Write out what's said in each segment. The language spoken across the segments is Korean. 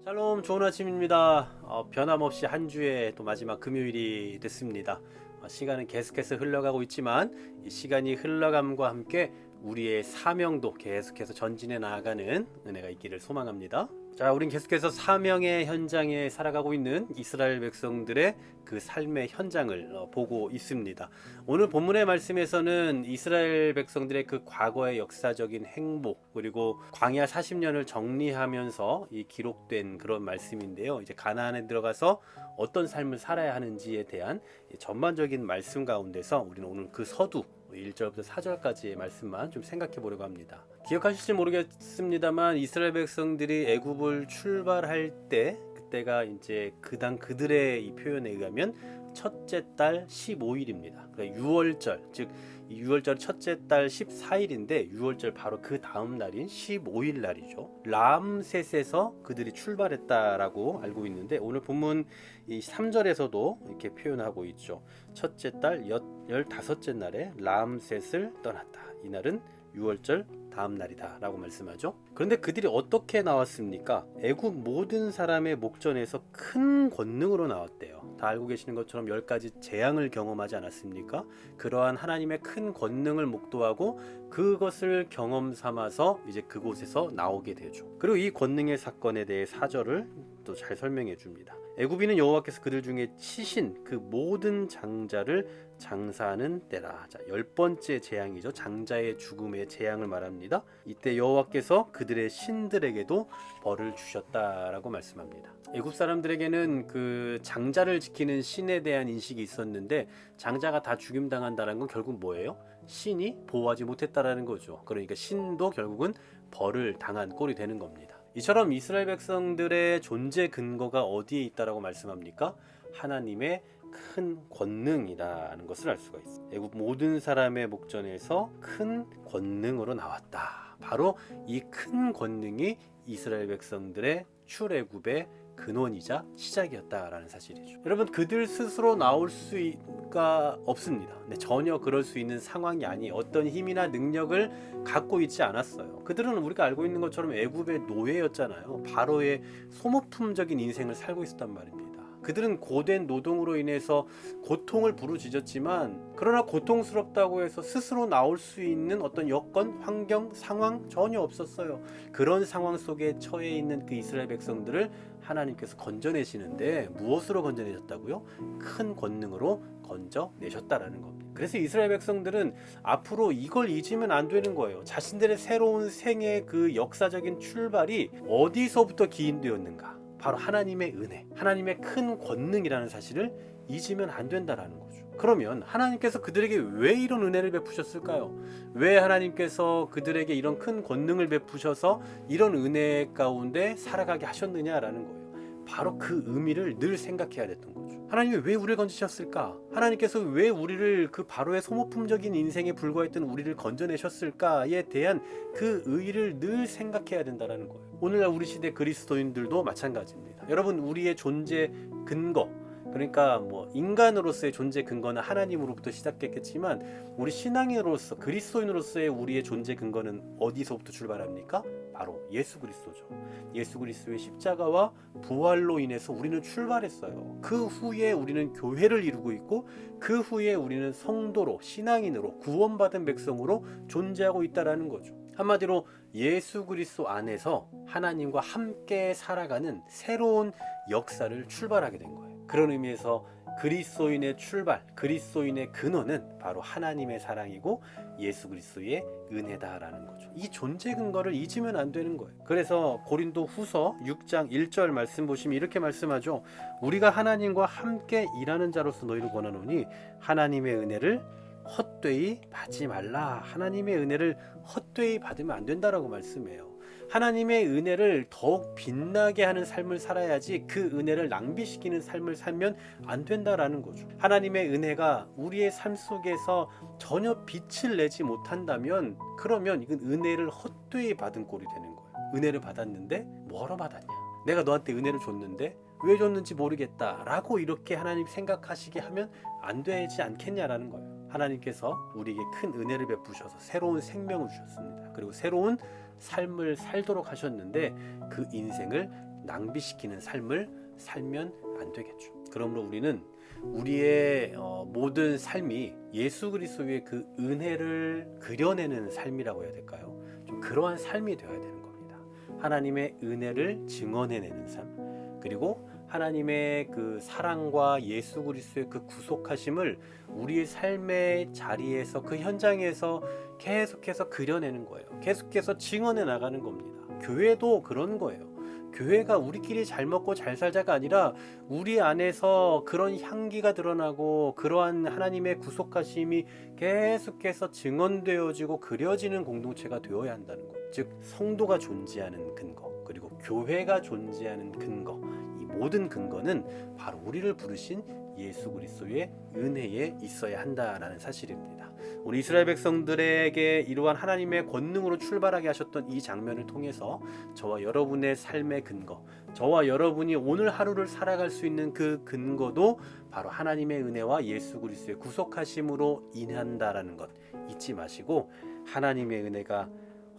샬롬, 좋은 아침입니다. 변함없이 한 주의 또 마지막 금요일이 됐습니다. 시간은 계속해서 흘러가고 있지만 이 시간이 흘러감과 함께 우리의 사명도 계속해서 전진해 나아가는 은혜가 있기를 소망합니다. 자, 우린 계속해서 사명의 현장에 살아가고 있는 이스라엘 백성들의 그 삶의 현장을 보고 있습니다. 오늘 본문의 말씀에서는 이스라엘 백성들의 그 과거의 역사적인 행복, 그리고 광야 40년을 정리하면서 이 기록된 그런 말씀인데요. 이제 가나안에 들어가서 어떤 삶을 살아야 하는지에 대한 전반적인 말씀 가운데서 우리는 오늘 그 서두 1절부터 4절까지의 말씀만 좀 생각해 보려고 합니다. 기억하실지 모르겠습니다만 이스라엘 백성들이 애굽을 출발할 때, 그때가 이제 그들의 이 표현에 의하면 첫째 달 15일입니다. 그러니까 유월절, 즉 이 유월절 첫째 달 14일인데 유월절 바로 그 다음 날인 15일 날이죠. 람셋에서 그들이 출발했다라고 알고 있는데 오늘 본문 이 3절에서도 이렇게 표현하고 있죠. 첫째 달 15째 날에 람셋을 떠났다. 이날은 유월절 다음 날이다 라고 말씀하죠. 그런데 그들이 어떻게 나왔습니까? 애굽 모든 사람의 목전에서 큰 권능으로 나왔대요. 다 알고 계시는 것처럼 10가지 재앙을 경험하지 않았습니까? 그러한 하나님의 큰 권능을 목도하고 그것을 경험 삼아서 이제 그곳에서 나오게 되죠. 그리고 이 권능의 사건에 대해 4절을 또 잘 설명해 줍니다. 애굽인은 여호와께서 그들 중에 치신 그 모든 장자를 장사하는 때라. 자, 10번째 재앙이죠. 장자의 죽음의 재앙을 말합니다. 이때 여호와께서 그들의 신들에게도 벌을 주셨다라고 말씀합니다. 애굽 사람들에게는 그 장자를 지키는 신에 대한 인식이 있었는데 장자가 다 죽임당한다는 건 결국 뭐예요? 신이 보호하지 못했다라는 거죠. 그러니까 신도 결국은 벌을 당한 꼴이 되는 겁니다. 이처럼 이스라엘 백성들의 존재 근거가 어디에 있다라고 말씀합니까? 하나님의 큰 권능이라는 것을 알 수가 있습니다. 애굽 모든 사람의 목전에서 큰 권능으로 나왔다. 바로 이 큰 권능이 이스라엘 백성들의 출애굽의 근원이자 시작이었다라는 사실이죠. 여러분, 그들 스스로 나올 수가 없습니다. 네, 전혀 그럴 수 있는 상황이 아니, 어떤 힘이나 능력을 갖고 있지 않았어요. 그들은 우리가 알고 있는 것처럼 애굽의 노예였잖아요. 바로의 소모품적인 인생을 살고 있었단 말입니다. 그들은 고된 노동으로 인해서 고통을 부르짖었지만, 그러나 고통스럽다고 해서 스스로 나올 수 있는 어떤 여건, 환경, 상황 전혀 없었어요. 그런 상황 속에 처해 있는 그 이스라엘 백성들을 하나님께서 건져내시는데 무엇으로 건져내셨다고요? 큰 권능으로 건져내셨다라는 겁니다. 그래서 이스라엘 백성들은 앞으로 이걸 잊으면 안 되는 거예요. 자신들의 새로운 생의 그 역사적인 출발이 어디서부터 기인되었는가? 바로 하나님의 은혜, 하나님의 큰 권능이라는 사실을 잊으면 안 된다라는 거죠. 그러면 하나님께서 그들에게 왜 이런 은혜를 베푸셨을까요? 왜 하나님께서 그들에게 이런 큰 권능을 베푸셔서 이런 은혜 가운데 살아가게 하셨느냐라는 거예요. 바로 그 의미를 늘 생각해야 됐던 거죠. 하나님이 왜 우리를 건지셨을까? 하나님께서 왜 우리를 그 바로의 소모품적인 인생에 불과했던 우리를 건져내셨을까에 대한 그 의의를 늘 생각해야 된다는 거예요. 오늘날 우리 시대 그리스도인들도 마찬가지입니다. 여러분, 우리의 존재 근거, 그러니까 뭐 인간으로서의 존재 근거는 하나님으로부터 시작했겠지만 우리 신앙인으로서, 그리스도인으로서의 우리의 존재 근거는 어디서부터 출발합니까? 바로 예수 그리스도죠. 예수 그리스도의 십자가와 부활로 인해서 우리는 출발했어요. 그 후에 우리는 교회를 이루고 있고, 그 후에 우리는 성도로, 신앙인으로, 구원받은 백성으로 존재하고 있다라는 거죠. 한마디로 예수 그리스도 안에서 하나님과 함께 살아가는 새로운 역사를 출발하게 된 거예요. 그런 의미에서 그리스도인의 출발, 그리스도인의 근원은 바로 하나님의 사랑이고 예수 그리스도의 은혜다라는 거죠. 이 존재 근거를 잊으면 안 되는 거예요. 그래서 고린도 후서 6장 1절 말씀 보시면 이렇게 말씀하죠. 우리가 하나님과 함께 일하는 자로서 너희를 권하노니 하나님의 은혜를 헛되이 받지 말라. 하나님의 은혜를 헛되이 받으면 안 된다라고 말씀해요. 하나님의 은혜를 더욱 빛나게 하는 삶을 살아야지 그 은혜를 낭비시키는 삶을 살면 안 된다라는 거죠. 하나님의 은혜가 우리의 삶 속에서 전혀 빛을 내지 못한다면 그러면 이건 은혜를 헛되이 받은 꼴이 되는 거예요. 은혜를 받았는데 뭐하러 받았냐? 내가 너한테 은혜를 줬는데 왜 줬는지 모르겠다 라고 이렇게 하나님 생각하시게 하면 안 되지 않겠냐라는 거예요. 하나님께서 우리에게 큰 은혜를 베푸셔서 새로운 생명을 주셨습니다. 그리고 새로운 삶을 살도록 하셨는데 그 인생을 낭비시키는 삶을 살면 안 되겠죠. 그러므로 우리는 우리의 모든 삶이 예수 그리스도의 그 은혜를 그려내는 삶이라고 해야 될까요? 좀 그러한 삶이 되어야 되는 겁니다. 하나님의 은혜를 증언해내는 삶, 그리고 하나님의 그 사랑과 예수 그리스도의 그 구속하심을 우리의 삶의 자리에서, 그 현장에서 계속해서 그려내는 거예요. 계속해서 증언해 나가는 겁니다. 교회도 그런 거예요. 교회가 우리끼리 잘 먹고 잘 살자가 아니라 우리 안에서 그런 향기가 드러나고 그러한 하나님의 구속하심이 계속해서 증언되어지고 그려지는 공동체가 되어야 한다는 것. 즉 성도가 존재하는 근거, 그리고 교회가 존재하는 근거, 이 모든 근거는 바로 우리를 부르신 예수 그리스도의 은혜에 있어야 한다라는 사실입니다. 우리 이스라엘 백성들에게 이러한 하나님의 권능으로 출발하게 하셨던 이 장면을 통해서 저와 여러분의 삶의 근거, 저와 여러분이 오늘 하루를 살아갈 수 있는 그 근거도 바로 하나님의 은혜와 예수 그리스도의 구속하심으로 인한다라는 것 잊지 마시고, 하나님의 은혜가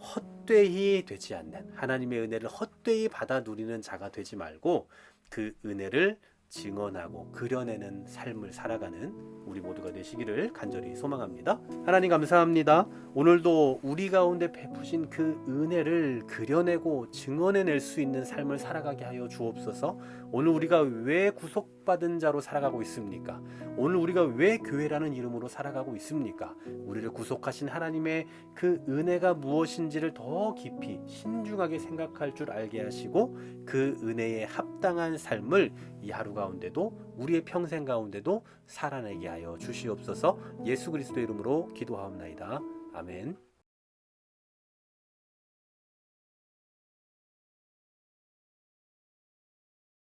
헛되이 되지 않는, 하나님의 은혜를 헛되이 받아 누리는 자가 되지 말고 그 은혜를 증언하고 그려내는 삶을 살아가는 우리 모두가 되시기를 간절히 소망합니다. 하나님 감사합니다. 오늘도 우리 가운데 베푸신 그 은혜를 그려내고 증언해낼 수 있는 삶을 살아가게 하여 주옵소서. 오늘 우리가 왜 구속받은 자로 살아가고 있습니까? 오늘 우리가 왜 교회라는 이름으로 살아가고 있습니까? 우리를 구속하신 하나님의 그 은혜가 무엇인지를 더 깊이 신중하게 생각할 줄 알게 하시고, 그 은혜에 합당한 삶을 이 하루 가운데도, 우리의 평생 가운데도 살아내게 하여 주시옵소서. 예수 그리스도의 이름으로 기도하옵나이다. 아멘.